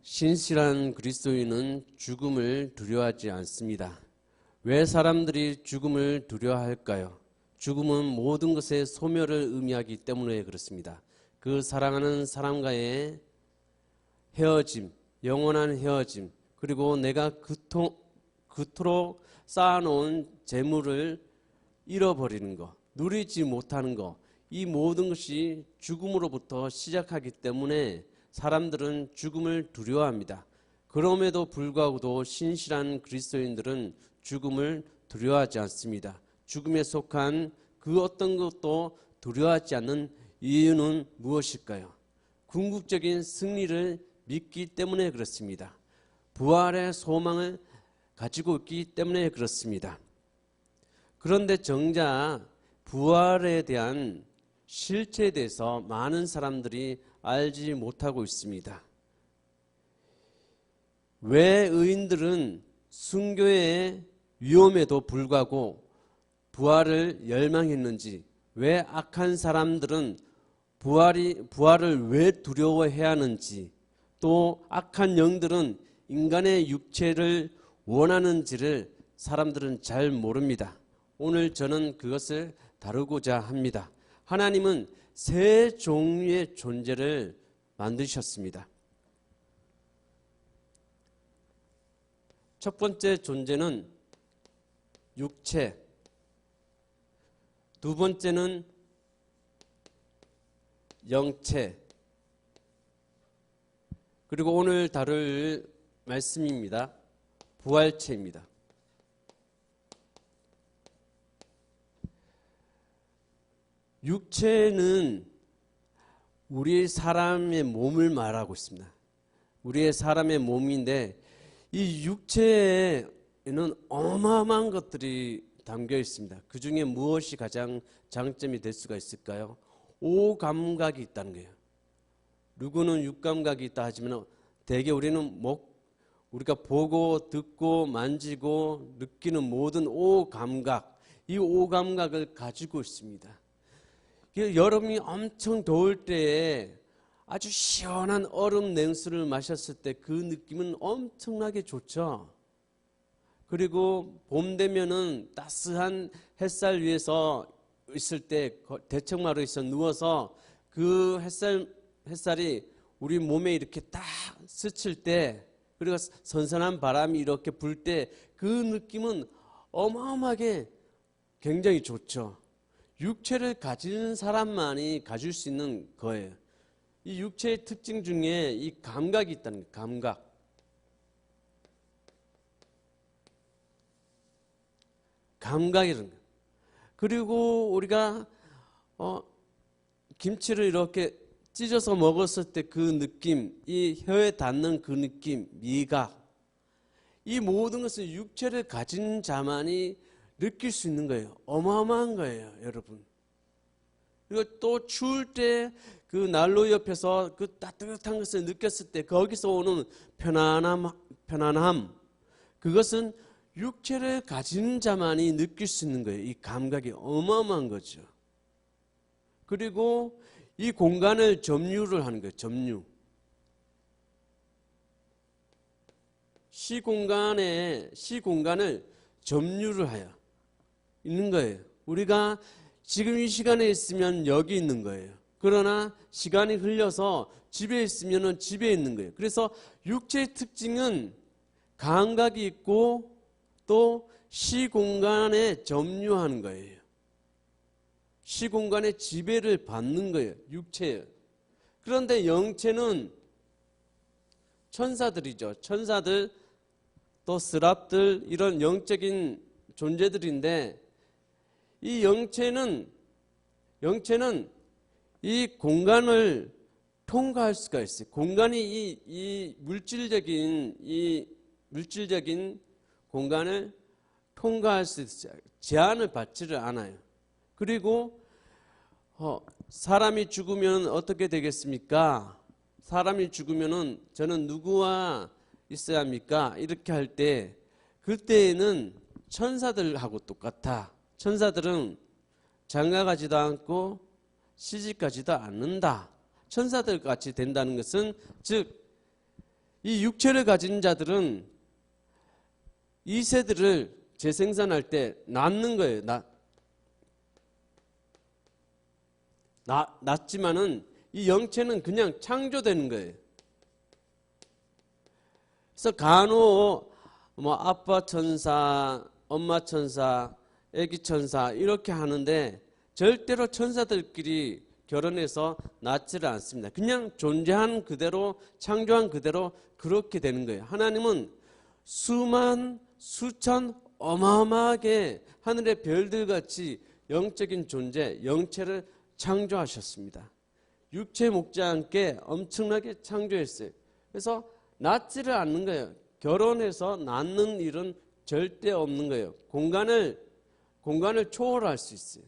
신실한 그리스도인은 죽음을 두려워하지 않습니다. 왜 사람들이 죽음을 두려워할까요? 죽음은 모든 것의 소멸을 의미하기 때문에 그렇습니다. 그 사랑하는 사람과의 헤어짐, 영원한 헤어짐, 그리고 내가 그토록 쌓아놓은 재물을 잃어버리는 것, 누리지 못하는 것, 이 모든 것이 죽음으로부터 시작하기 때문에 사람들은 죽음을 두려워합니다. 그럼에도 불구하고도 신실한 그리스도인들은 죽음을 두려워하지 않습니다. 죽음에 속한 그 어떤 것도 두려워하지 않는 이유는 무엇일까요? 궁극적인 승리를 믿기 때문에 그렇습니다. 부활의 소망을 가지고 있기 때문에 그렇습니다. 그런데 정작 부활에 대한 실체에 대해서 많은 사람들이 알지 못하고 있습니다. 왜 의인들은 순교의 위험에도 불구하고 부활을 열망했는지, 왜 악한 사람들은 부활을 왜 두려워해야 하는지, 또 악한 영들은 인간의 육체를 원하는지를 사람들은 잘 모릅니다. 오늘 저는 그것을 다루고자 합니다. 하나님은 세 종류의 존재를 만드셨습니다. 첫 번째 존재는 육체, 두 번째는 영체, 그리고 오늘 다룰 말씀입니다. 부활체입니다. 육체는 우리 사람의 몸을 말하고 있습니다. 우리의 사람의 몸인데 이 육체에는 어마어마한 것들이 담겨 있습니다. 그 중에 무엇이 가장 장점이 될 수가 있을까요? 오감각이 있다는 거예요. 누구는 육감각이 있다 하지만 대개 우리는 우리가 보고 듣고 만지고 느끼는 모든 오감각, 이 오감각을 가지고 있습니다. 여름이 엄청 더울 때에 아주 시원한 얼음 냉수를 마셨을 때 그 느낌은 엄청나게 좋죠. 그리고 봄 되면은 따스한 햇살 위에서 있을 때 대청마루에서 누워서 그 햇살이 우리 몸에 이렇게 딱 스칠 때, 그리고 선선한 바람이 이렇게 불 때 그 느낌은 어마어마하게 굉장히 좋죠. 육체를 가진 사람만이 가질 수 있는 거예요. 이 육체의 특징 중에 이 감각이 있다는 거예요. 감각. 감각이라는 거예요. 그리고 우리가 김치를 이렇게 찢어서 먹었을 때 그 느낌, 이 혀에 닿는 그 느낌, 미각, 이 모든 것을 육체를 가진 자만이 느낄 수 있는 거예요. 어마어마한 거예요, 여러분. 그리고 또 추울 때 그 난로 옆에서 그 따뜻한 것을 느꼈을 때 거기서 오는 편안함, 그것은 육체를 가진 자만이 느낄 수 있는 거예요. 이 감각이 어마어마한 거죠. 그리고 이 공간을 점유를 하는 거예요. 점유. 시공간을 점유를 하여 있는 거예요. 우리가 지금 이 시간에 있으면 여기 있는 거예요. 그러나 시간이 흘려서 집에 있으면 집에 있는 거예요. 그래서 육체의 특징은 감각이 있고 또 시공간에 점유하는 거예요. 시공간의 지배를 받는 거예요. 육체예요. 그런데 영체는 천사들이죠. 천사들, 또 스랍들, 이런 영적인 존재들인데 이 영체는 이 공간을 통과할 수가 있어요. 공간이 이 물질적인 공간을 통과할 수 있어요. 제한을 받지를 않아요. 그리고 사람이 죽으면 어떻게 되겠습니까? 사람이 죽으면은 저는 누구와 있어야 합니까? 이렇게 할 때 그때에는 천사들하고 똑같아. 천사들은 장가가지도 않고 시집가지도 않는다. 천사들 같이 된다는 것은 즉 이 육체를 가진 자들은 이 세대를 재생산할 때 낳는 거예요. 낳지만은 이 영체는 그냥 창조되는 거예요. 그래서 간혹 뭐 아빠 천사, 엄마 천사, 애기 천사 이렇게 하는데 절대로 천사들끼리 결혼해서 낳지를 않습니다. 그냥 존재한 그대로, 창조한 그대로 그렇게 되는 거예요. 하나님은 수만, 수천 어마어마하게 하늘의 별들같이 영적인 존재, 영체를 창조하셨습니다. 육체 목지 않게 엄청나게 창조했어요. 그래서 낳지를 않는 거예요. 결혼해서 낳는 일은 절대 없는 거예요. 공간을 초월할 수 있어요.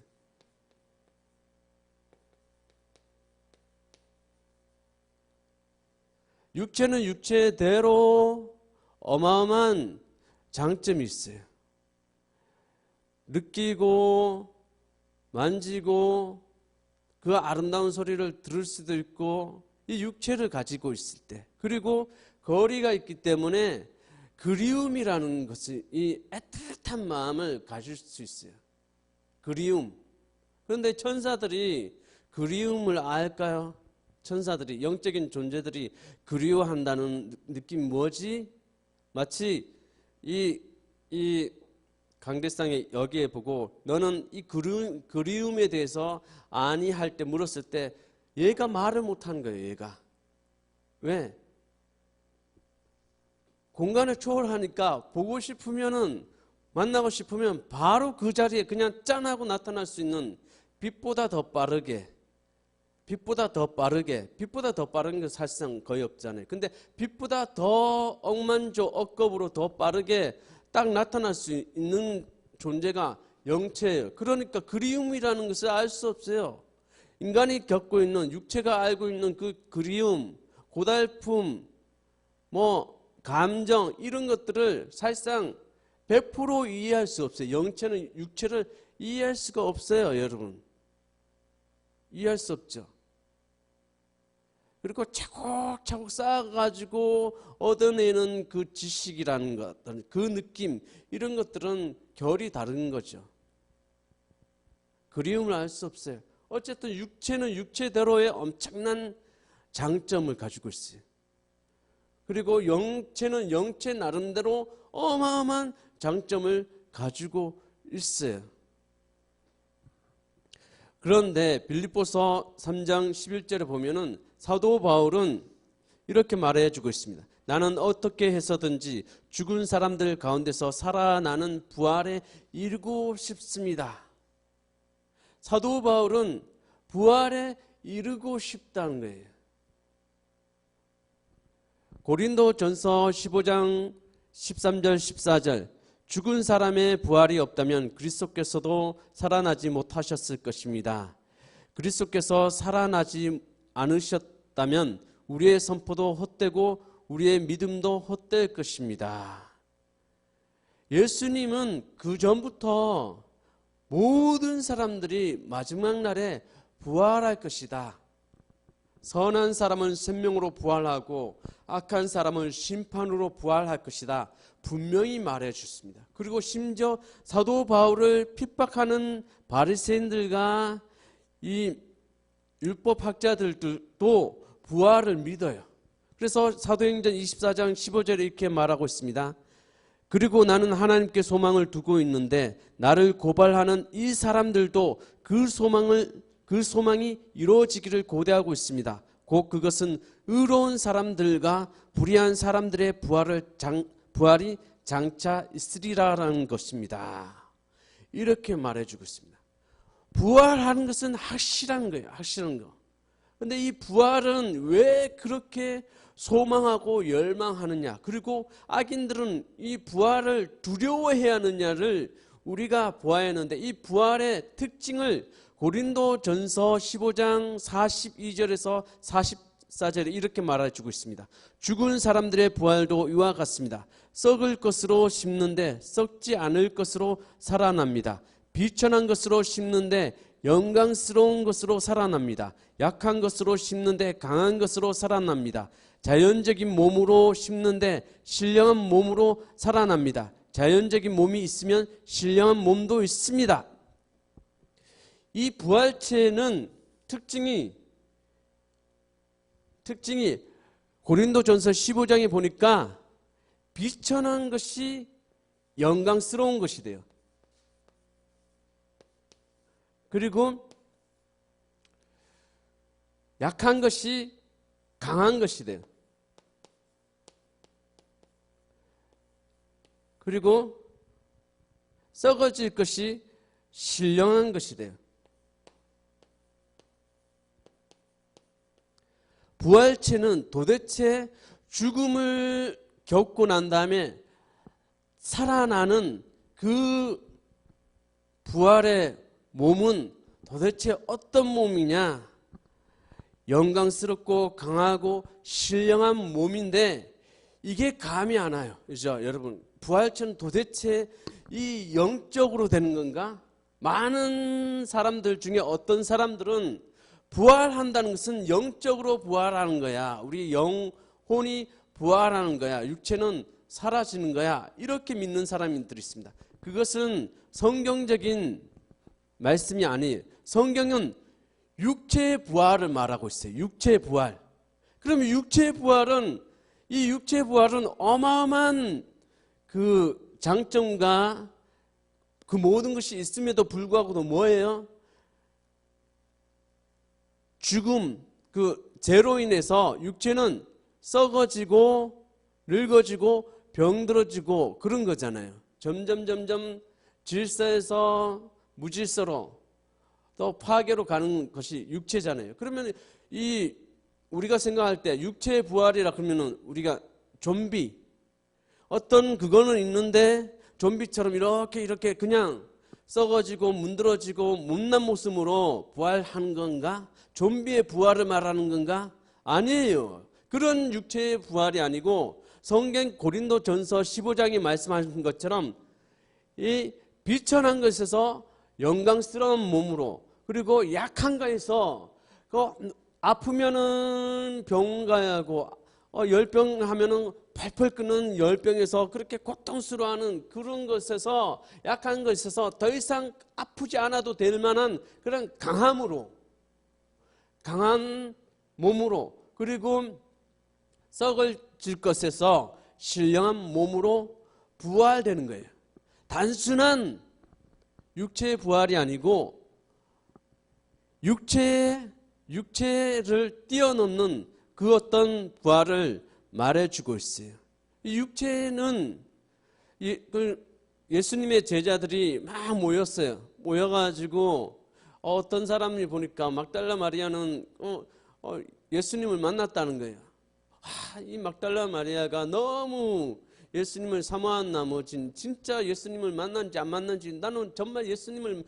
육체는 육체대로 어마어마한 장점이 있어요. 느끼고 만지고 그 아름다운 소리를 들을 수도 있고 이 육체를 가지고 있을 때, 그리고 거리가 있기 때문에 그리움이라는 것이 이 애틋한 마음을 가질 수 있어요. 그리움. 그런데 천사들이 그리움을 알까요? 천사들이, 영적인 존재들이 그리워한다는 느낌이 뭐지? 마치 이 강대상에 여기에 보고 너는 이 그리움에 대해서 아니 할 때 물었을 때 얘가 말을 못하는 거예요. 얘가 왜? 공간을 초월하니까 보고 싶으면은, 만나고 싶으면 바로 그 자리에 그냥 짠하고 나타날 수 있는, 빛보다 더 빠른 게 사실상 거의 없잖아요. 근데 빛보다 더 억만조 억겁으로 더 빠르게 딱 나타날 수 있는 존재가 영체예요. 그러니까 그리움이라는 것을 알 수 없어요. 인간이 겪고 있는, 육체가 알고 있는 그 그리움, 고달픔, 감정, 이런 것들을 사실상 100% 이해할 수 없어요. 영체는 육체를 이해할 수가 없어요, 여러분. 이해할 수 없죠. 그리고 차곡차곡 쌓아가지고 얻어내는 그 지식이라는 것, 그 느낌, 이런 것들은 결이 다른 거죠. 그리움을 알 수 없어요. 어쨌든 육체는 육체대로의 엄청난 장점을 가지고 있어요. 그리고 영체는 영체 나름대로 어마어마한 장점을 가지고 있어요. 그런데 빌립보서 3장 11절에 보면은 사도 바울은 이렇게 말해주고 있습니다. 나는 어떻게 해서든지 죽은 사람들 가운데서 살아나는 부활에 이르고 싶습니다. 사도 바울은 부활에 이르고 싶다는 거예요. 고린도전서 15장 13절 14절 죽은 사람의 부활이 없다면 그리스도께서도 살아나지 못하셨을 것입니다. 그리스도께서 살아나지 않으셨다면 우리의 선포도 헛되고 우리의 믿음도 헛될 것입니다. 예수님은 그 전부터 모든 사람들이 마지막 날에 부활할 것이다. 선한 사람은 생명으로 부활하고 악한 사람은 심판으로 부활할 것이다. 분명히 말해 주셨습니다. 그리고 심지어 사도 바울을 핍박하는 바리새인들과 이 율법학자들도 부활을 믿어요. 그래서 사도행전 24장 15절에 이렇게 말하고 있습니다. 그리고 나는 하나님께 소망을 두고 있는데 나를 고발하는 이 사람들도 그 소망이 이루어지기를 고대하고 있습니다. 곧 그것은 의로운 사람들과 불의한 사람들의 부활이 장차 있으리라라는 것입니다. 이렇게 말해주고 있습니다. 부활하는 것은 확실한 거예요. 확실한 거. 그런데 이 부활은 왜 그렇게 소망하고 열망하느냐, 그리고 악인들은 이 부활을 두려워해야 하느냐를 우리가 보아야 하는데, 이 부활의 특징을 고린도전서 15장 42절에서 44절에 이렇게 말해주고 있습니다. 죽은 사람들의 부활도 이와 같습니다. 썩을 것으로 심는데 썩지 않을 것으로 살아납니다. 비천한 것으로 심는데 영광스러운 것으로 살아납니다. 약한 것으로 심는데 강한 것으로 살아납니다. 자연적인 몸으로 심는데 신령한 몸으로 살아납니다. 자연적인 몸이 있으면 신령한 몸도 있습니다. 이 부활체는 특징이 고린도전서 15장에 보니까 비천한 것이 영광스러운 것이 돼요. 그리고 약한 것이 강한 것이 돼요. 그리고 썩어질 것이 신령한 것이 돼요. 부활체는 도대체 죽음을 겪고 난 다음에 살아나는 그 부활의 몸은 도대체 어떤 몸이냐? 영광스럽고 강하고 신령한 몸인데 이게 감이 안 와요. 그죠? 여러분, 부활체는 도대체 이 영적으로 되는 건가? 많은 사람들 중에 어떤 사람들은 부활한다는 것은 영적으로 부활하는 거야. 우리 영혼이 부활하는 거야. 육체는 사라지는 거야. 이렇게 믿는 사람들이 있습니다. 그것은 성경적인 말씀이 아니에요. 성경은 육체의 부활을 말하고 있어요. 육체의 부활. 그러면 육체의 부활은 어마어마한 그 장점과 그 모든 것이 있음에도 불구하고도 뭐예요? 죽음, 그 죄로 인해서 육체는 썩어지고 늙어지고 병들어지고 그런 거잖아요. 점점 질서에서 무질서로 또 파괴로 가는 것이 육체잖아요. 그러면 우리가 생각할 때 육체의 부활이라 그러면은 우리가 좀비 어떤 그거는 있는데 좀비처럼 이렇게 그냥 썩어지고 문드러지고 못난 모습으로 부활하는 건가? 좀비의 부활을 말하는 건가? 아니에요. 그런 육체의 부활이 아니고 성경 고린도전서 15장에 말씀하신 것처럼 이 비천한 것에서 영광스러운 몸으로 그리고 약한 것에서 아프면은 병원 가야 하고 열병 하면은 팔팔 끓는 열병에서 그렇게 고통스러워하는 그런 것에서 약한 것에서 더 이상 아프지 않아도 될 만한 그런 강한 몸으로 그리고 썩어질 것에서 신령한 몸으로 부활되는 거예요. 단순한 육체의 부활이 아니고 육체를 뛰어넘는 그 어떤 부활을 말해주고 있어요. 이 육체는 예수님의 제자들이 막 모였어요. 모여가지고 어떤 사람이 보니까 막달라 마리아는 예수님을 만났다는 거예요. 이 막달라 마리아가 너무 예수님을 사모한 나머지 진짜 예수님을 만난지 안 만난지 나는 정말 예수님을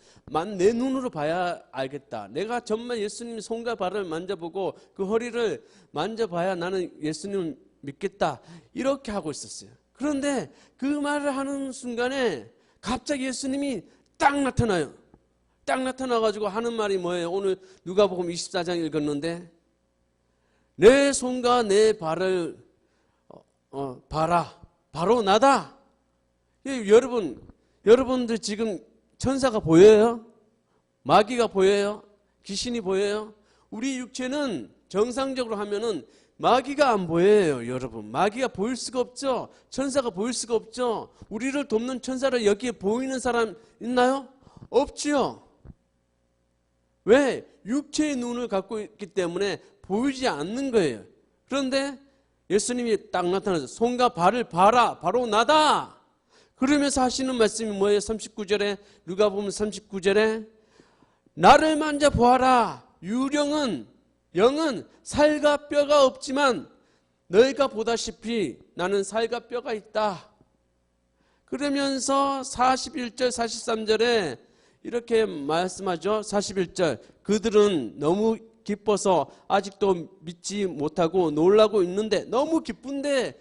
내 눈으로 봐야 알겠다. 내가 정말 예수님 손과 발을 만져보고 그 허리를 만져봐야 나는 예수님을 믿겠다. 이렇게 하고 있었어요. 그런데 그 말을 하는 순간에 갑자기 예수님이 딱 나타나요. 딱 나타나가지고 하는 말이 뭐예요? 오늘 누가복음 24장 읽었는데 내 손과 내 발을 봐라. 바로 나다. 여러분들 지금 천사가 보여요? 마귀가 보여요? 귀신이 보여요? 우리 육체는 정상적으로 하면은 마귀가 안 보여요, 여러분. 마귀가 보일 수가 없죠. 천사가 보일 수가 없죠. 우리를 돕는 천사를 여기에 보이는 사람 있나요? 없지요. 왜? 육체의 눈을 갖고 있기 때문에 보이지 않는 거예요. 그런데 예수님이 딱 나타나서 손과 발을 봐라. 바로 나다. 그러면서 하시는 말씀이 뭐예요? 39절에 누가복음 39절에 나를 만져보아라. 영은 살과 뼈가 없지만 너희가 보다시피 나는 살과 뼈가 있다. 그러면서 41절 43절에 이렇게 말씀하죠. 41절 그들은 너무 기뻐서 아직도 믿지 못하고 놀라고 있는데 너무 기쁜데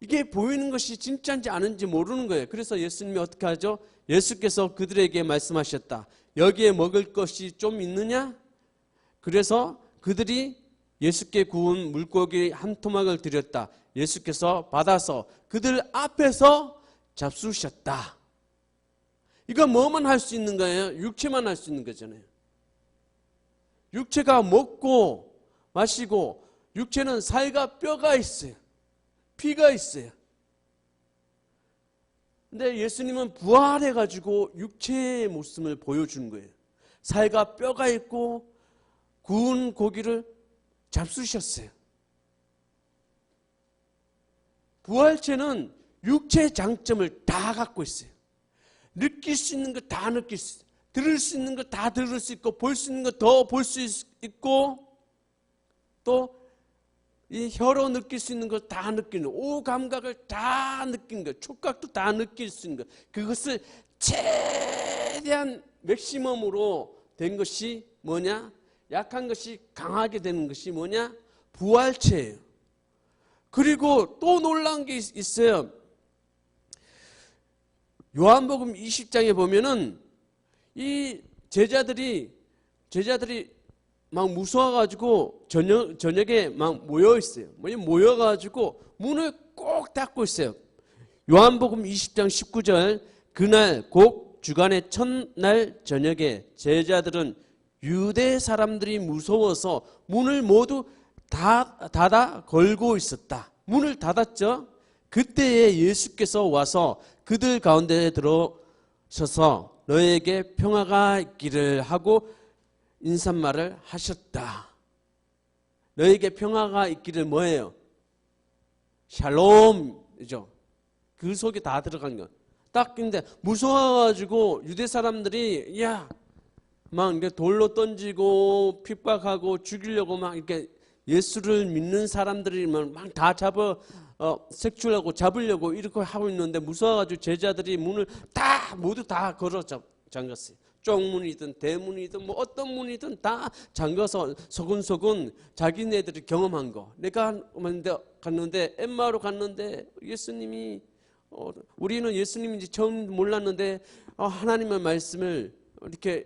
이게 보이는 것이 진짜인지 아닌지 모르는 거예요. 그래서 예수님이 어떻게 하죠? 예수께서 그들에게 말씀하셨다. 여기에 먹을 것이 좀 있느냐? 그래서 그들이 예수께 구운 물고기 한 토막을 드렸다. 예수께서 받아서 그들 앞에서 잡수셨다. 이거 뭐만 할 수 있는 거예요? 육체만 할 수 있는 거잖아요. 육체가 먹고 마시고, 육체는 살과 뼈가 있어요. 피가 있어요. 근데 예수님은 부활해가지고 육체의 모습을 보여준 거예요. 살과 뼈가 있고 구운 고기를 잡수셨어요. 부활체는 육체의 장점을 다 갖고 있어요. 느낄 수 있는 거 다 느낄 수 있어요. 들을 수 있는 거 다 들을 수 있고, 볼 수 있는 거 더 볼 수 있고, 또 이 혀로 느낄 수 있는 거 다 느끼는, 오 감각을 다 느끼는 거, 촉각도 다 느낄 수 있는 거, 그것을 최대한 맥시멈으로 된 것이 뭐냐? 약한 것이 강하게 되는 것이 뭐냐? 부활체예요. 그리고 또 놀라운 게 있어요. 요한복음 20장에 보면은 이 제자들이 막 무서워가지고 저녁에 막 모여 있어요. 모여가지고 문을 꼭 닫고 있어요. 요한복음 20장 19절, 그날 곧 주간의 첫날 저녁에 제자들은 유대 사람들이 무서워서 문을 모두 닫아 걸고 있었다. 문을 닫았죠. 그때에 예수께서 와서 그들 가운데 들어서서 너에게 평화가 있기를 하고 인사말을 하셨다. 너에게 평화가 있기를 뭐예요? 샬롬이죠. 그 속에 다 들어간 거. 딱 근데 무서워가지고 유대 사람들이 막 이렇게 돌로 던지고 핍박하고 죽이려고 막 이렇게 예수를 믿는 사람들이 막 다 색출하고 잡으려고 이렇게 하고 있는데 무서워가지고 제자들이 문을 모두 다 걸어 잠갔어요. 쪽문이든 대문이든 뭐 어떤 문이든 다 잠가서 소근소근 자기네들이 경험한 거. 내가 갔는데 엠마오로 갔는데 예수님이 우리는 예수님인지 처음 몰랐는데 하나님의 말씀을 이렇게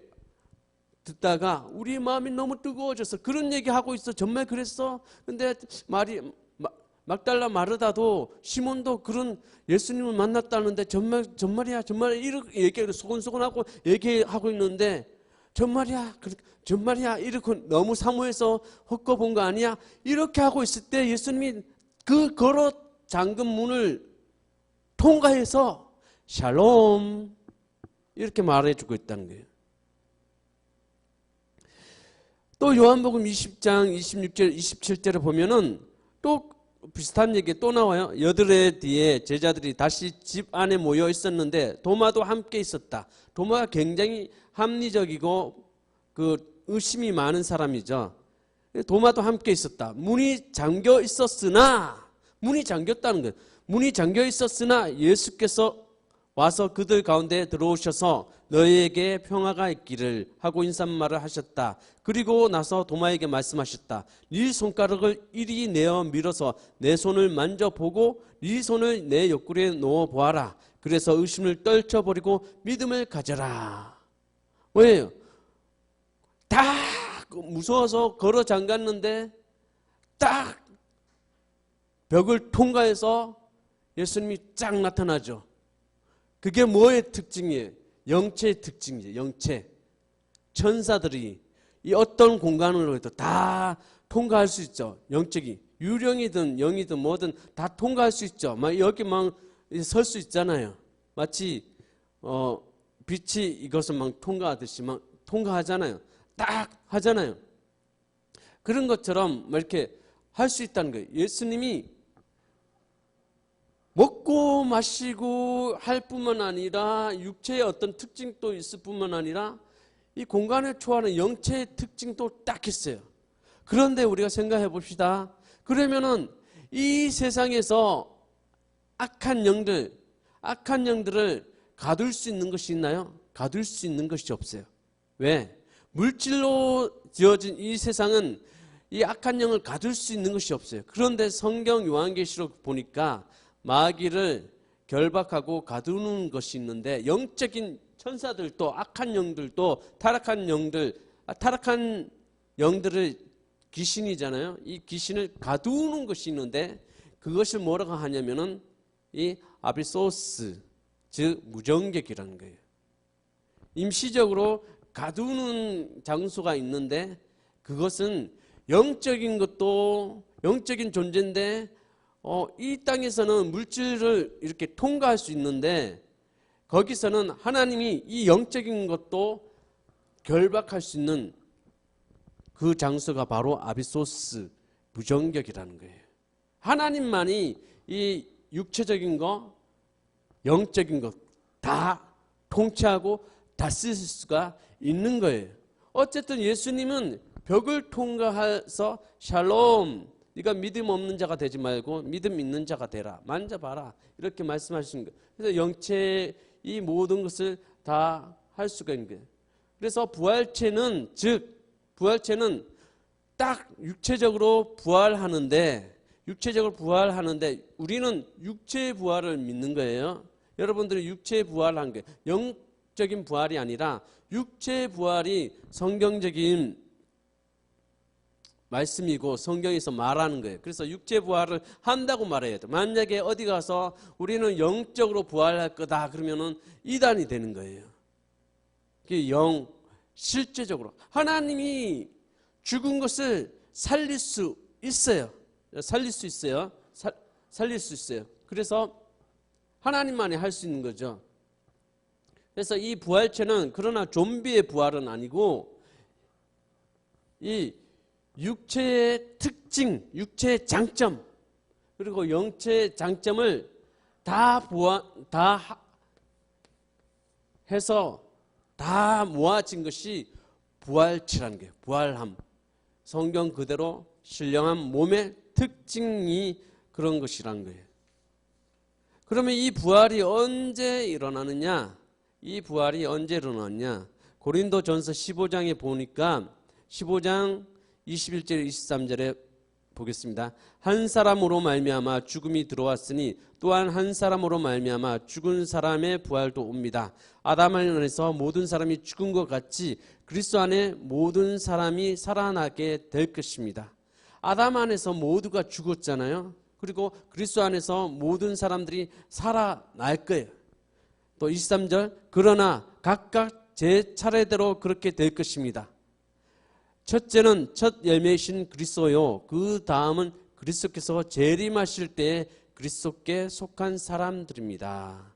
듣다가 우리 마음이 너무 뜨거워져서 그런 얘기하고 있어. 정말 그랬어? 근데 막달라 마르다도 시몬도 그런 예수님을 만났다는데 정말이야 이렇게 얘기하고 소곤소곤하고 얘기하고 있는데 정말이야 이렇게 너무 사모해서 헛거본 거 아니야? 이렇게 하고 있을 때 예수님이 그 걸어 잠근 문을 통과해서 샬롬 이렇게 말해주고 있다는 거예요. 또 요한복음 20장 26절 27절에 보면은 또 비슷한 얘기 또 나와요. 여드레 뒤에 제자들이 다시 집 안에 모여 있었는데 도마도 함께 있었다. 도마가 굉장히 합리적이고 그 의심이 많은 사람이죠. 도마도 함께 있었다. 문이 잠겨 있었으나 문이 잠겼다는 거예요. 문이 잠겨 있었으나 예수께서 와서 그들 가운데 들어오셔서 너희에게 평화가 있기를 하고 인사말을 하셨다. 그리고 나서 도마에게 말씀하셨다. 네 손가락을 이리 내어 밀어서 내 손을 만져보고 네 손을 내 옆구리에 놓아보아라. 그래서 의심을 떨쳐버리고 믿음을 가져라. 왜요? 다 무서워서 걸어 잠갔는데 딱 벽을 통과해서 예수님이 쫙 나타나죠. 그게 뭐의 특징이에요? 영체의 특징이에요. 영체. 천사들이 이 어떤 공간으로 해도 다 통과할 수 있죠. 영적이 유령이든 영이든 뭐든 다 통과할 수 있죠. 막 여기 막 설 수 있잖아요. 마치 빛이 이것을 막 통과하듯이 막 통과하잖아요. 딱 하잖아요. 그런 것처럼 막 이렇게 할 수 있다는 거예요. 예수님이 먹고 마시고 할 뿐만 아니라 육체의 어떤 특징도 있을 뿐만 아니라 이 공간을 초월하는 영체의 특징도 딱 있어요. 그런데 우리가 생각해 봅시다. 그러면은 이 세상에서 악한 영들을 가둘 수 있는 것이 있나요? 가둘 수 있는 것이 없어요. 왜? 물질로 지어진 이 세상은 이 악한 영을 가둘 수 있는 것이 없어요. 그런데 성경 요한계시록 보니까 마귀를 결박하고 가두는 것이 있는데 영적인 천사들도 악한 영들도 타락한 영들을 귀신이잖아요. 이 귀신을 가두는 것이 있는데 그것을 뭐라고 하냐면은 이 아비소스, 즉 무정객이라는 거예요. 임시적으로 가두는 장소가 있는데 그것은 영적인 것도 영적인 존재인데 이 땅에서는 물질을 이렇게 통과할 수 있는데 거기서는 하나님이 이 영적인 것도 결박할 수 있는 그 장소가 바로 아비소스, 무정격이라는 거예요. 하나님만이 이 육체적인 것, 영적인 것 다 통치하고 다스릴 수가 있는 거예요. 어쨌든 예수님은 벽을 통과해서 샬롬, 네가 믿음 없는 자가 되지 말고 믿음 있는 자가 되라. 만져봐라. 이렇게 말씀하시는 거예요. 그래서 영체 이 모든 것을 다 할 수가 있는 거예요. 그래서 부활체는 딱 육체적으로 부활하는데 우리는 육체의 부활을 믿는 거예요. 여러분들이 육체의 부활한 게 영적인 부활이 아니라 육체의 부활이 성경적인 말씀이고 성경에서 말하는 거예요. 그래서 육체 부활을 한다고 말해야 돼요. 만약에 어디 가서 우리는 영적으로 부활할 거다 그러면은 이단이 되는 거예요. 실제적으로 하나님이 죽은 것을 살릴 수 있어요. 살릴 수 있어요. 그래서 하나님만이 할 수 있는 거죠. 그래서 이 부활체는 그러나 좀비의 부활은 아니고 이 육체의 특징, 육체의 장점 그리고 영체의 장점을 다 해서 다 모아진 것이 부활체라는 거예요. 부활함. 성경 그대로 신령한 몸의 특징이 그런 것이라는 거예요. 그러면 이 부활이 언제 일어나느냐? 고린도전서 15장에 보니까 15장 21절 23절에 보겠습니다. 한 사람으로 말미암아 죽음이 들어왔으니 또한 한 사람으로 말미암아 죽은 사람의 부활도 옵니다. 아담 안에서 모든 사람이 죽은 것 같이 그리스도 안에 모든 사람이 살아나게 될 것입니다. 아담 안에서 모두가 죽었잖아요. 그리고 그리스도 안에서 모든 사람들이 살아날 거예요. 또 23절 그러나 각각 제 차례대로 그렇게 될 것입니다. 첫째는 첫 열매이신 그리스도요. 그 다음은 그리스도께서 재림하실 때에 그리스도께 속한 사람들입니다.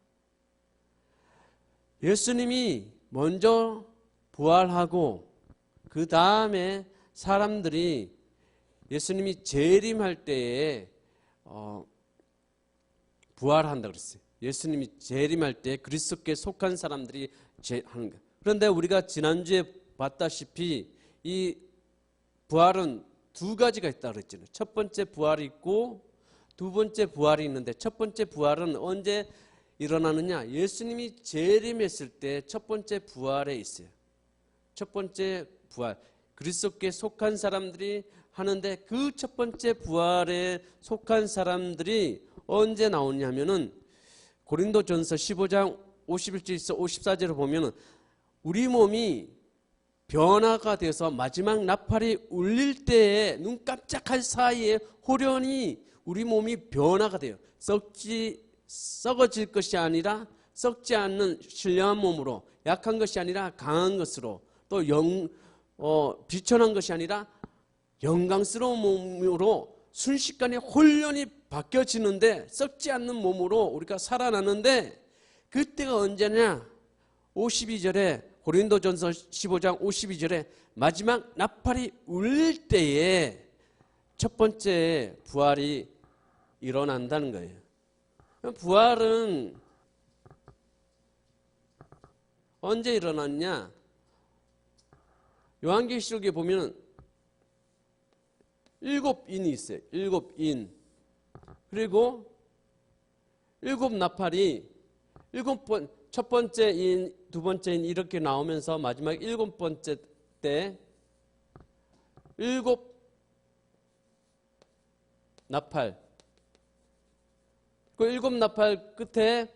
예수님이 먼저 부활하고 그 다음에 사람들이 예수님이 재림할 때에 부활한다 그랬어요. 예수님이 재림할 때 그리스도께 속한 사람들이 하는 거예요. 그런데 우리가 지난주에 봤다시피 이 부활은 두 가지가 있다 그랬잖아요. 첫 번째 부활이 있고 두 번째 부활이 있는데 첫 번째 부활은 언제 일어나느냐? 예수님이 재림했을 때 첫 번째 부활에 있어요. 첫 번째 부활. 그리스도께 속한 사람들이 하는데 그 첫 번째 부활에 속한 사람들이 언제 나오냐면은 고린도전서 15장 51절에서 54절을 보면은 우리 몸이 변화가 돼서 마지막 나팔이 울릴 때에 눈 깜짝할 사이에 호련히 우리 몸이 변화가 돼요. 썩어질 것이 아니라 썩지 않는 신령한 몸으로, 약한 것이 아니라 강한 것으로, 또 비천한 것이 아니라 영광스러운 몸으로 순식간에 홀연히 바뀌어지는데 썩지 않는 몸으로 우리가 살아나는데 그때가 언제냐? 52절에 고린도전서 15장 52절에 마지막 나팔이 울릴 때에 첫 번째 부활이 일어난다는 거예요. 부활은 언제 일어났냐? 요한계시록에 보면 7인이 있어요. 7인. 그리고 7나팔이 첫 번째 인, 두 번째 인 이렇게 나오면서 마지막 7번째 때 7나팔. 그 7나팔 끝에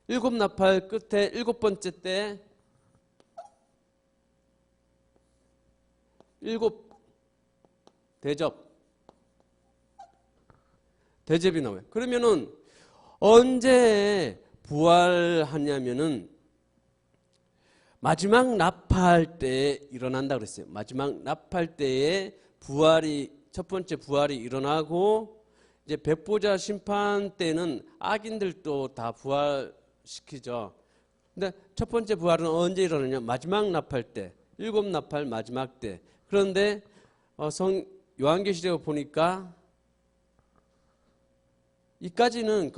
7번째 때 7 대접이 나와요. 그러면은 언제 부활하냐면은 마지막 나팔 때에 일어난다 그랬어요. 마지막 나팔 때에 첫 번째 부활이 일어나고, 이제 백보자 심판 때는 악인들도 다 부활시키죠. 근데 첫 번째 부활은 언제 일어나냐? 마지막 나팔 때, 일곱 나팔 마지막 때. 그런데 요한계시록 보니까 이까지는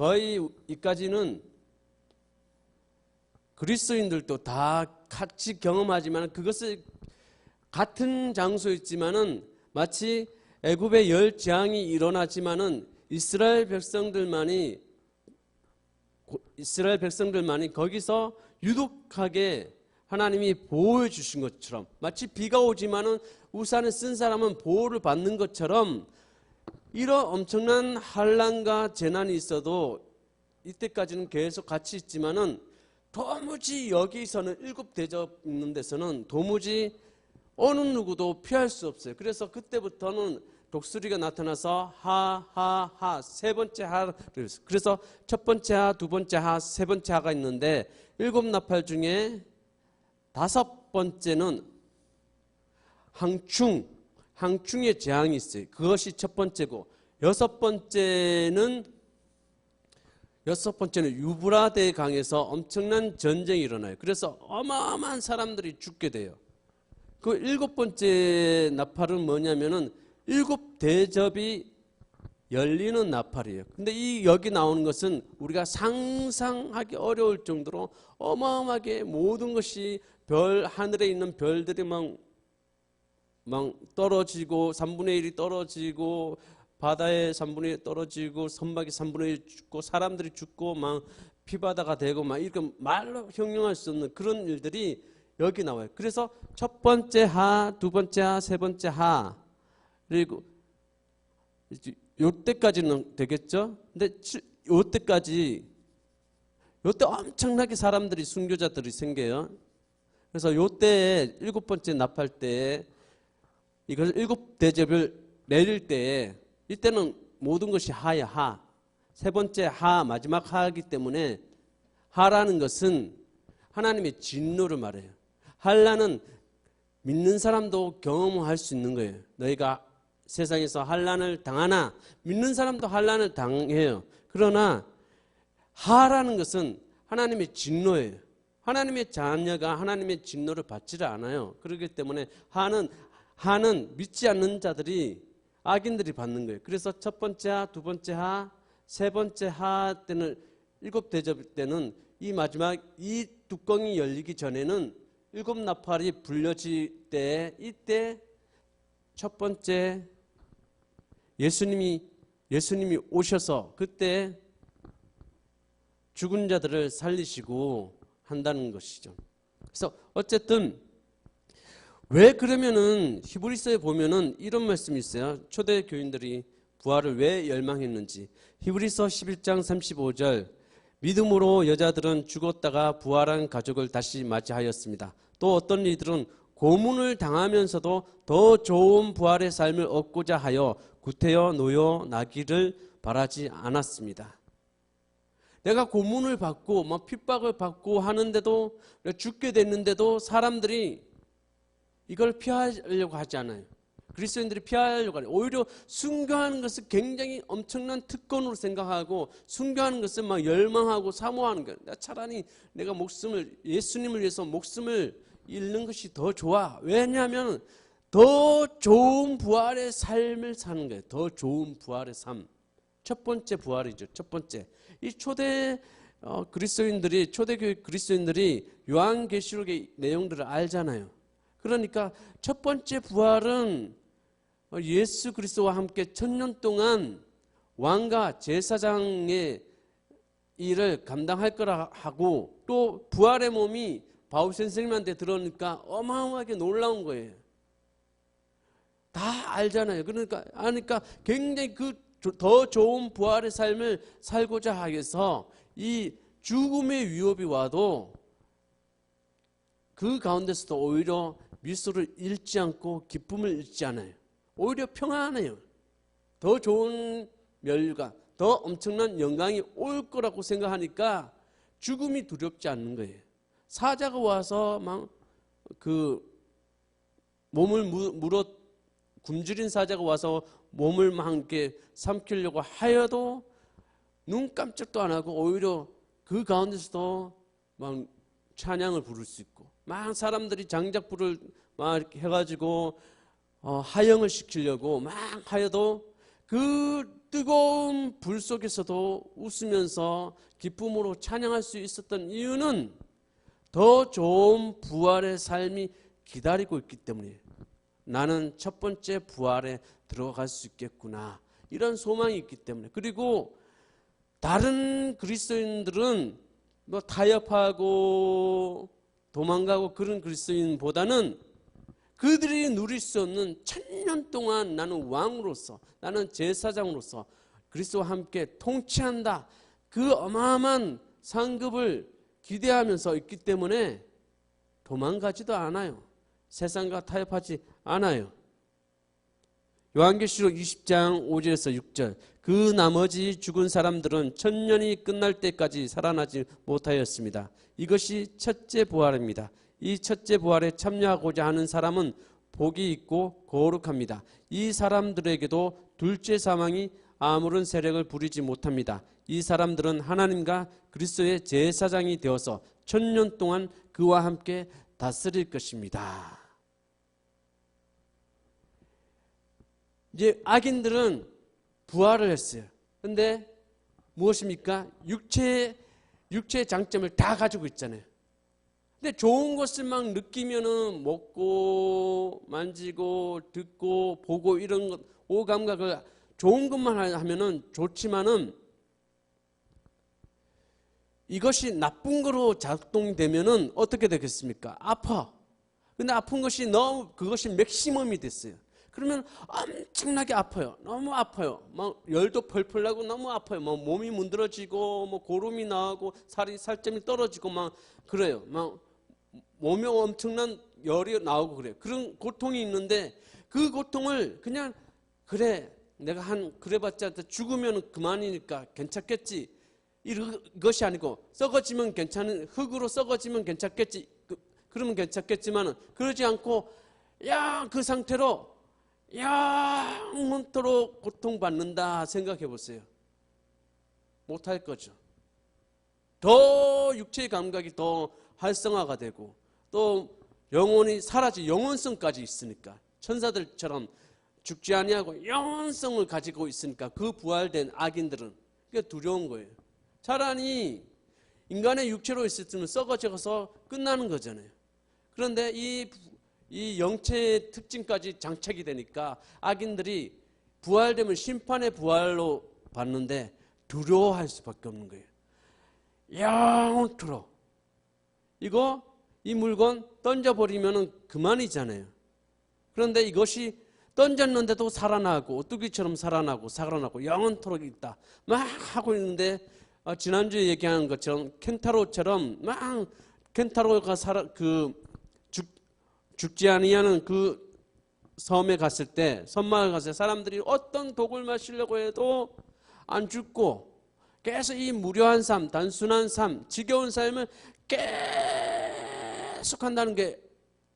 그리스도인들도 다 같이 경험하지만, 그것을 같은 장소에 있지만은 마치 애굽의 열 재앙이 일어나지만은 이스라엘 백성들만이 거기서 유독하게 하나님이 보호해 주신 것처럼, 마치 비가 오지만은 우산을 쓴 사람은 보호를 받는 것처럼, 이런 엄청난 환난과 재난이 있어도 이때까지는 계속 같이 있지만은 도무지 여기서는 일곱 대접 있는 데서는 도무지 어느 누구도 피할 수 없어요. 그래서 그때부터는 독수리가 나타나서 하하하 세 번째 하를, 그래서 첫 번째 하, 두 번째 하, 세 번째 하가 있는데, 일곱 나팔 중에 다섯 번째는 항충의 재앙이 있어요. 그것이 첫 번째고, 여섯 번째는 유브라데 강에서 엄청난 전쟁이 일어나요. 그래서 어마어마한 사람들이 죽게 돼요. 그 일곱 번째 나팔은 뭐냐면은 일곱 대접이 열리는 나팔이에요. 근데 여기 나오는 것은 우리가 상상하기 어려울 정도로 어마어마하게 모든 것이 하늘에 있는 별들이 막 떨어지고, 3분의 1이 떨어지고, 바다에 3분의 1 떨어지고, 선박이 3분의 1 죽고, 사람들이 죽고, 막 피바다가 되고, 막 이렇게 말로 형용할 수 없는 그런 일들이 여기 나와요. 그래서 첫 번째 하, 두 번째 하, 세 번째 하, 그리고 요때까지는 되겠죠? 근데 요때 엄청나게 사람들이, 순교자들이 생겨요. 그래서 요때에 일곱 번째 나팔 때에 이걸 일곱 대접을 내릴 때에, 이때는 모든 것이 하야, 하. 세 번째 하, 마지막 하이기 때문에, 하라는 것은 하나님의 진노를 말해요. 환난은 믿는 사람도 경험할 수 있는 거예요. 너희가 세상에서 환난을 당하나, 믿는 사람도 환난을 당해요. 그러나 하라는 것은 하나님의 진노예요. 하나님의 자녀가 하나님의 진노를 받지를 않아요. 그렇기 때문에 하는 믿지 않는 자들이, 악인들이 받는 거예요. 그래서 첫 번째 하, 두 번째 하, 세 번째 하 때는, 일곱 대접 때는 이 마지막 이 뚜껑이 열리기 전에는 일곱 나팔이 불려질 때, 이때 첫 번째 예수님이 오셔서 그때 죽은 자들을 살리시고 한다는 것이죠. 그래서 어쨌든 왜 그러면은 히브리서에 보면은 이런 말씀이 있어요. 초대 교인들이 부활을 왜 열망했는지. 히브리서 11장 35절, 믿음으로 여자들은 죽었다가 부활한 가족을 다시 맞이하였습니다. 또 어떤 이들은 고문을 당하면서도 더 좋은 부활의 삶을 얻고자 하여 구태여 놓여 나기를 바라지 않았습니다. 내가 고문을 받고 막 핍박을 받고 하는데도, 죽게 됐는데도 사람들이 이걸 피하려고 하지 않아요. 그리스도인들이 피하려고 하죠. 오히려 순교하는 것을 굉장히 엄청난 특권으로 생각하고, 순교하는 것을 막 열망하고 사모하는 거예요. 차라리 내가 예수님을 위해서 목숨을 잃는 것이 더 좋아. 왜냐하면 더 좋은 부활의 삶을 사는 거예요. 더 좋은 부활의 삶. 첫 번째 부활이죠. 첫 번째. 이 초대교회 그리스도인들이 요한계시록의 내용들을 알잖아요. 그러니까 첫 번째 부활은 예수 그리스도와 함께 1000년 동안 왕과 제사장의 일을 감당할 거라 하고, 또 부활의 몸이 바울 선생님한테 들어오니까 어마어마하게 놀라운 거예요. 다 알잖아요. 그러니까 굉장히 더 좋은 부활의 삶을 살고자 하여서 이 죽음의 위협이 와도 그 가운데서도 오히려 미소를 잃지 않고 기쁨을 잃지 않아요. 오히려 평안해요. 더 좋은 멸류관, 더 엄청난 영광이 올 거라고 생각하니까 죽음이 두렵지 않는 거예요. 사자가 와서 막 그 몸을 물어 굶주린 사자가 와서 몸을 막 이렇게 삼키려고 하여도 눈 깜짝도 안 하고 오히려 그 가운데서도 막 찬양을 부를 수 있고, 막 사람들이 장작불을 막 이렇게 해가지고 하영을 시키려고 막 하여도 그 뜨거운 불 속에서도 웃으면서 기쁨으로 찬양할 수 있었던 이유는 더 좋은 부활의 삶이 기다리고 있기 때문이에요. 나는 첫 번째 부활에 들어갈 수 있겠구나, 이런 소망이 있기 때문에. 그리고 다른 그리스도인들은 뭐 타협하고 도망가고 그런 그리스도인보다는 그들이 누릴 수 없는 1000년 동안 나는 왕으로서, 나는 제사장으로서 그리스도와 함께 통치한다, 그 어마어마한 상급을 기대하면서 있기 때문에 도망가지도 않아요. 세상과 타협하지 않아요. 요한계시록 20장 5절에서 6절, 그 나머지 죽은 사람들은 1000년이 끝날 때까지 살아나지 못하였습니다. 이것이 첫째 부활입니다. 이 첫째 부활에 참여하고자 하는 사람은 복이 있고 거룩합니다. 이 사람들에게도 둘째 사망이 아무런 세력을 부리지 못합니다. 이 사람들은 하나님과 그리스도의 제사장이 되어서 1000년 동안 그와 함께 다스릴 것입니다. 이제 악인들은 부활을 했어요. 그런데 무엇입니까? 육체의 장점을 다 가지고 있잖아요. 근데 좋은 것을 막 느끼면은 먹고 만지고 듣고 보고 이런 것, 오감각을 좋은 것만 하면은 좋지만은 이것이 나쁜 거로 작동되면은 어떻게 되겠습니까? 아파. 근데 아픈 것이 너무, 그것이 맥시멈이 됐어요. 그러면 엄청나게 아파요. 너무 아파요. 막 열도 펄펄 나고 너무 아파요. 막 몸이 문드러지고 뭐 고름이 나고 살점이 떨어지고 막 그래요. 막 몸에 엄청난 열이 나오고 그래요. 그런 고통이 있는데 그 고통을 그냥 그래 내가 그래봤자 죽으면 그만이니까 괜찮겠지, 이것이 아니고 썩어지면 괜찮은, 흙으로 썩어지면 괜찮겠지, 그러면 괜찮겠지만 그러지 않고 그 상태로 영원토록 고통받는다 생각해 보세요. 못할 거죠. 더 육체의 감각이 더 활성화가 되고 또 영혼이 사라지, 영원성까지 있으니까, 천사들처럼 죽지 아니하고 영원성을 가지고 있으니까 그 부활된 악인들은 그게 두려운 거예요. 차라리 인간의 육체로 있었으면 썩어져서 끝나는 거잖아요. 그런데 이 영체의 특징까지 장착이 되니까 악인들이 부활되면 심판의 부활로 봤는데 두려워할 수밖에 없는 거예요. 영원토록. 이 물건 던져버리면 그만이잖아요. 그런데 이것이 던졌는데도 살아나고 오뚜기처럼 살아나고 영원토록 있다 막 하고 있는데, 지난주에 얘기한 것처럼 켄타로처럼 막 켄타로가 죽지 아니하는 그 섬에 갔을 때, 섬마을 갔을 때 사람들이 어떤 독을 마시려고 해도 안 죽고 계속 이 무료한 삶, 단순한 삶, 지겨운 삶을 계속 한다는 게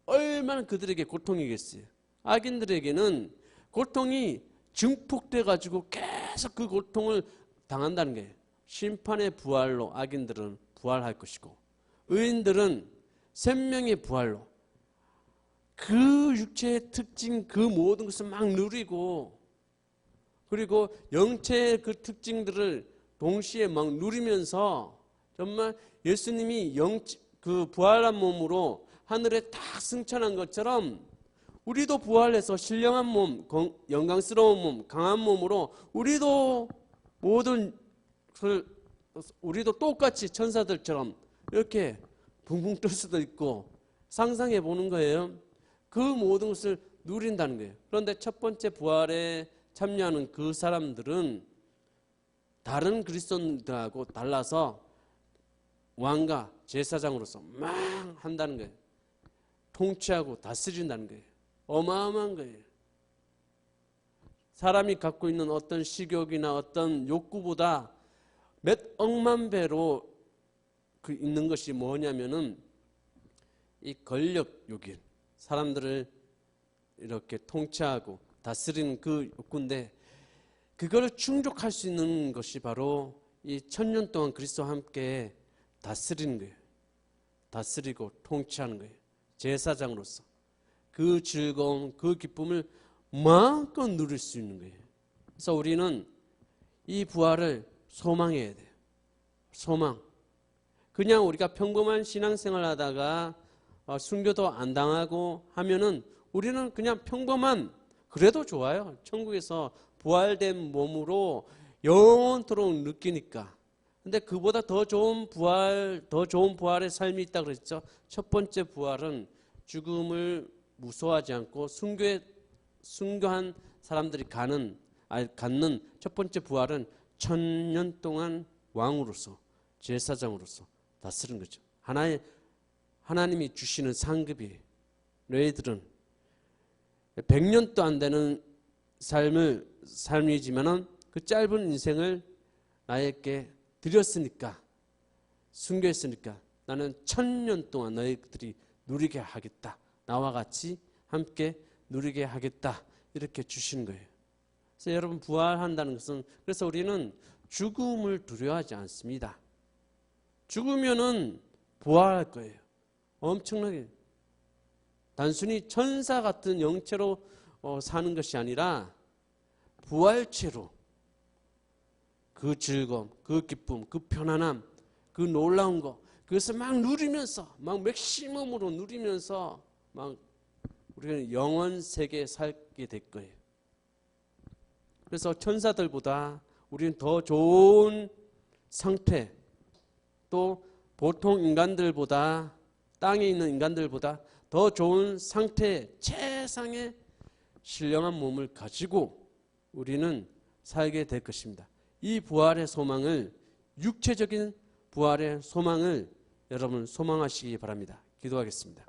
얼마나 그들에게 고통이겠어요. 악인들에게는 고통이 증폭돼 가지고 계속 그 고통을 당한다는 거예요. 심판의 부활로 악인들은 부활할 것이고, 의인들은 생명의 부활로 그 육체의 특징, 그 모든 것을 막 누리고, 그리고 영체의 그 특징들을 동시에 막 누리면서 정말 예수님이 그 부활한 몸으로 하늘에 딱 승천한 것처럼 우리도 부활해서 신령한 몸, 영광스러운 몸, 강한 몸으로 우리도 똑같이 천사들처럼 이렇게 붕붕 뜰 수도 있고 상상해 보는 거예요. 그 모든 것을 누린다는 거예요. 그런데 첫 번째 부활에 참여하는 그 사람들은 다른 그리스도인들하고 달라서 왕과 제사장으로서 막 한다는 거예요. 통치하고 다스린다는 거예요. 어마어마한 거예요. 사람이 갖고 있는 어떤 식욕이나 어떤 욕구보다 몇 억만 배로 있는 것이 뭐냐면은 이 권력욕인, 사람들을 이렇게 통치하고 다스리는 그 욕구인데, 그걸 충족할 수 있는 것이 바로 이 1000년 동안 그리스도와 함께 다스리는 거예요. 다스리고 통치하는 거예요. 제사장으로서 그 즐거움, 그 기쁨을 마음껏 누릴 수 있는 거예요. 그래서 우리는 이 부활을 소망해야 돼요. 소망. 그냥 우리가 평범한 신앙생활 하다가 순교도 안 당하고 하면은 우리는 그냥 평범한, 그래도 좋아요. 천국에서 부활된 몸으로 영원토록 느끼니까. 근데 그보다 더 좋은 부활의 삶이 있다 그랬죠. 첫 번째 부활은 죽음을 무서워하지 않고 순교한 사람들이 갖는 첫 번째 부활은 1000년 동안 왕으로서, 제사장으로서 다스린 거죠. 하나님이 주시는 상급이에요. 너희들은 100년도 안 되는 삶이지만은 그 짧은 인생을 나에게 드렸으니까, 순교했으니까 나는 1000년 동안 너희들이 누리게 하겠다. 나와 같이 함께 누리게 하겠다. 이렇게 주신 거예요. 그래서 여러분, 부활한다는 것은, 그래서 우리는 죽음을 두려워하지 않습니다. 죽으면은 부활할 거예요. 엄청나게. 단순히 천사 같은 영체로 사는 것이 아니라 부활체로 그 즐거움, 그 기쁨, 그 편안함, 그 놀라운 거, 그것을 막 누리면서, 막 맥시멈으로 누리면서 막 우리는 영원 세계에 살게 될 거예요. 그래서 천사들보다 우리는 더 좋은 상태, 또 보통 인간들보다, 땅에 있는 인간들보다 더 좋은 상태, 최상의 신령한 몸을 가지고 우리는 살게 될 것입니다. 이 부활의 소망을, 육체적인 부활의 소망을 여러분 소망하시기 바랍니다. 기도하겠습니다.